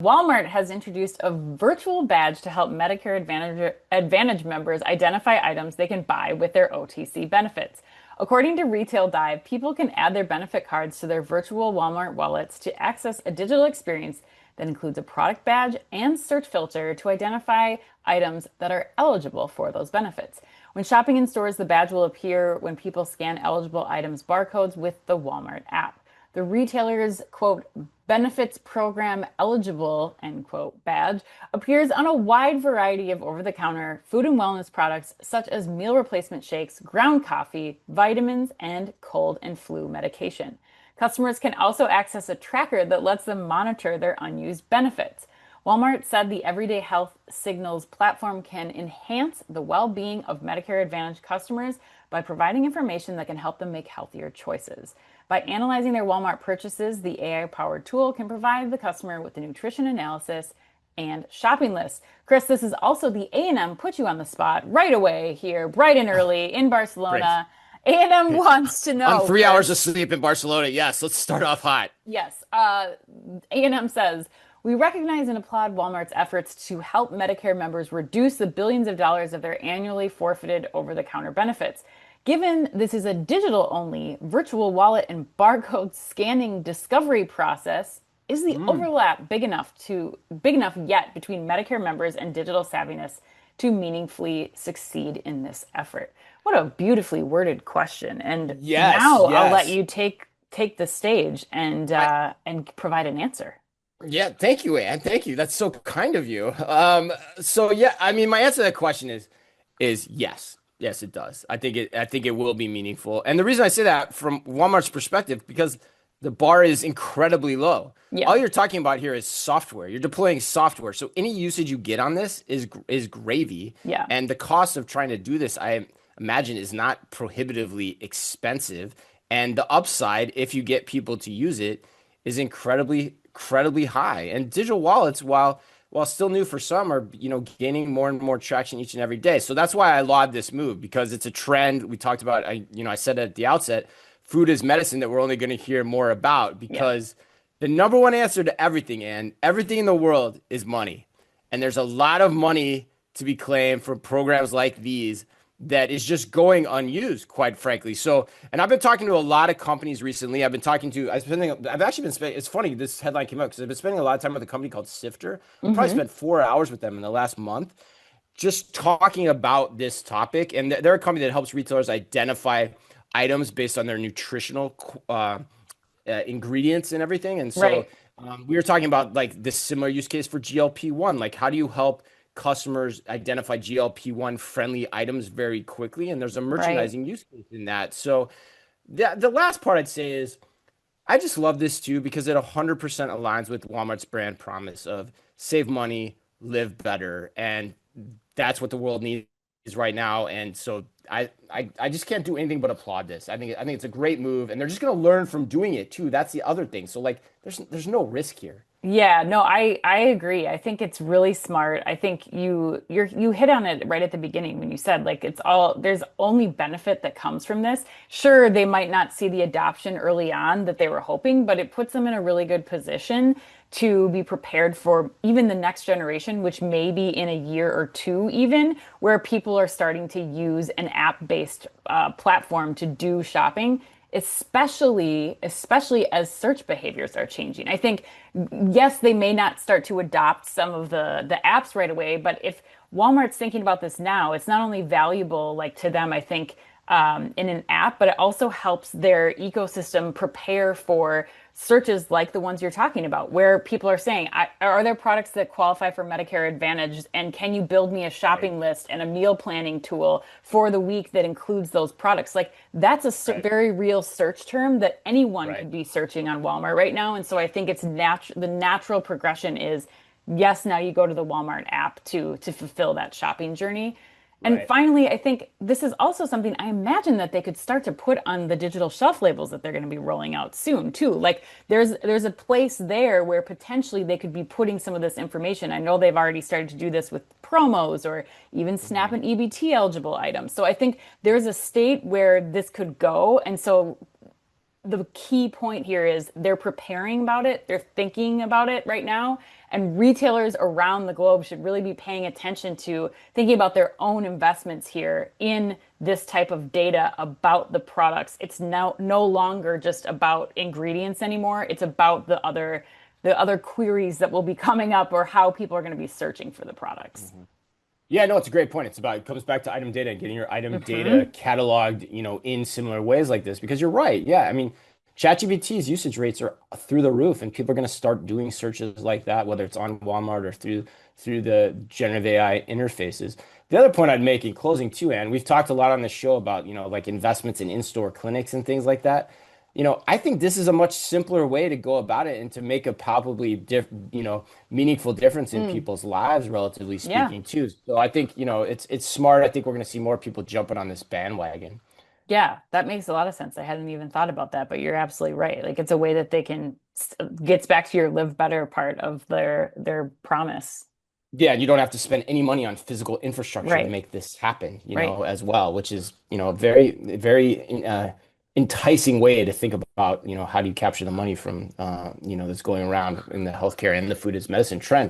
Walmart has introduced a virtual badge to help Medicare Advantage members identify items they can buy with their OTC benefits. According to Retail Dive, people can add their benefit cards to their virtual Walmart wallets to access a digital experience that includes a product badge and search filter to identify items that are eligible for those benefits. When shopping in stores, the badge will appear when people scan eligible items barcodes with the Walmart app. The retailer's, quote, benefits program eligible, end quote, badge appears on a wide variety of over the counter food and wellness products such as meal replacement shakes, ground coffee, vitamins, and cold and flu medication. Customers can also access a tracker that lets them monitor their unused benefits. Walmart said the Everyday Health Signals platform can enhance the well-being of Medicare Advantage customers by providing information that can help them make healthier choices. By analyzing their Walmart purchases, the AI-powered tool can provide the customer with a nutrition analysis and shopping list. Chris, this is also the A&M put you on the spot right away here, bright and early in Great. Barcelona. A&M wants to On know, 3 hours Chris. of sleep in Barcelona. Yes, let's start off hot. Yes. A&M says, we recognize and applaud Walmart's efforts to help Medicare members reduce the billions of dollars of their annually forfeited over-the-counter benefits. Given this is a digital-only virtual wallet and barcode scanning discovery process, is the Mm. overlap big enough yet between Medicare members and digital savviness to meaningfully succeed in this effort? What a beautifully worded question. And Yes, now I'll let yes. you take the stage I and provide an answer. Yeah, thank you, Ann. Thank you. That's so kind of you. So yeah, I mean, my answer to that question is yes. Yes, it does. I think it will be meaningful. And the reason I say that from Walmart's perspective, because the bar is incredibly low. Yeah, All you're talking about here is software. You're deploying software. So any usage you get on this is gravy. yeah, And the cost of trying to do this, I imagine, is not prohibitively expensive. And the upside, if you get people to use it, is incredibly high. And digital wallets, while still new for some, are gaining more and more traction each and every day. So that's why I laud this move, because it's a trend we talked about. I said at the outset, food is medicine, that we're only going to hear more about, yeah. because the number one answer to everything, and everything in the world, is money. And there's a lot of money to be claimed for programs like these that is just going unused, quite frankly. So, and I've been talking to a lot of companies recently. I've actually been spending, it's funny, this headline came up because I've been spending a lot of time with a company called Sifter. I probably Hmm. spent 4 hours with them in the last month just talking about this topic. And they're a company that helps retailers identify items based on their nutritional ingredients and everything. And so Right, we were talking about like this similar use case for GLP-1. Like, how do you help customers identify GLP-1 friendly items very quickly? And there's a right. merchandising use case in that. So the last part I'd say is I just love this too, because it 100% aligns with Walmart's brand promise of save money, live better. And that's what the world needs right now. And so I just can't do anything but applaud this. I think it's a great move, and they're just gonna learn from doing it too. That's the other thing. So like there's no risk here. Yeah, no, I agree. I think it's really smart. I think you hit on it right at the beginning when you said like it's all there's only benefit that comes from this. Sure, they might not see the adoption early on that they were hoping, but it puts them in a really good position to be prepared for even the next generation, which may be in a year or two, even where people are starting to use an app-based platform to do shopping, especially as search behaviors are changing. I think yes, they may not start to adopt some of the apps right away, but if Walmart's thinking about this now, it's not only valuable like to them, I think, in an app, but it also helps their ecosystem prepare for searches like the ones you're talking about, where people are saying, are there products that qualify for Medicare Advantage? And can you build me a Right. shopping list and a meal planning tool for the week that includes those products? Like that's a Right. very real search term that anyone Right. could be searching on Walmart right now. And so I think it's the natural progression is yes, now you go to the Walmart app to fulfill that shopping journey. And Right. finally, I think this is also something I imagine that they could start to put on the digital shelf labels that they're going to be rolling out soon too. Like there's a place there where potentially they could be putting some of this information. I know they've already started to do this with promos or even SNAP Mhm. and EBT eligible items. So I think there's a state where this could go. And so the key point here is they're preparing about it, they're thinking about it right now, And retailers around the globe should really be paying attention to thinking about their own investments here in this type of data about the products. It's now no longer just about ingredients anymore. It's about the other queries that will be coming up or how people are going to be searching for the products. Yeah, no, it's a great point. It comes back to item data and getting your item data Hmm. cataloged, in similar ways like this. Because you're right. Yeah, I mean, ChatGPT's usage rates are through the roof, and people are going to start doing searches like that, whether it's on Walmart or through the generative AI interfaces. The other point I'd make in closing too, Anne, we've talked a lot on the show about, like investments in in-store clinics and things like that. I think this is a much simpler way to go about it and to make a palpably meaningful difference in Mm, people's lives, relatively yeah. speaking, too. So I think, it's smart. I think we're going to see more people jumping on this bandwagon. Yeah, that makes a lot of sense. I hadn't even thought about that, but you're absolutely right. Like it's a way that they can gets back to your live better part of their promise. Yeah, and you don't have to spend any money on physical infrastructure to Right. make this happen, Right. as well, which is, a very, very enticing way to think about, how do you capture the money from, that's going around in the healthcare and the food as medicine trend.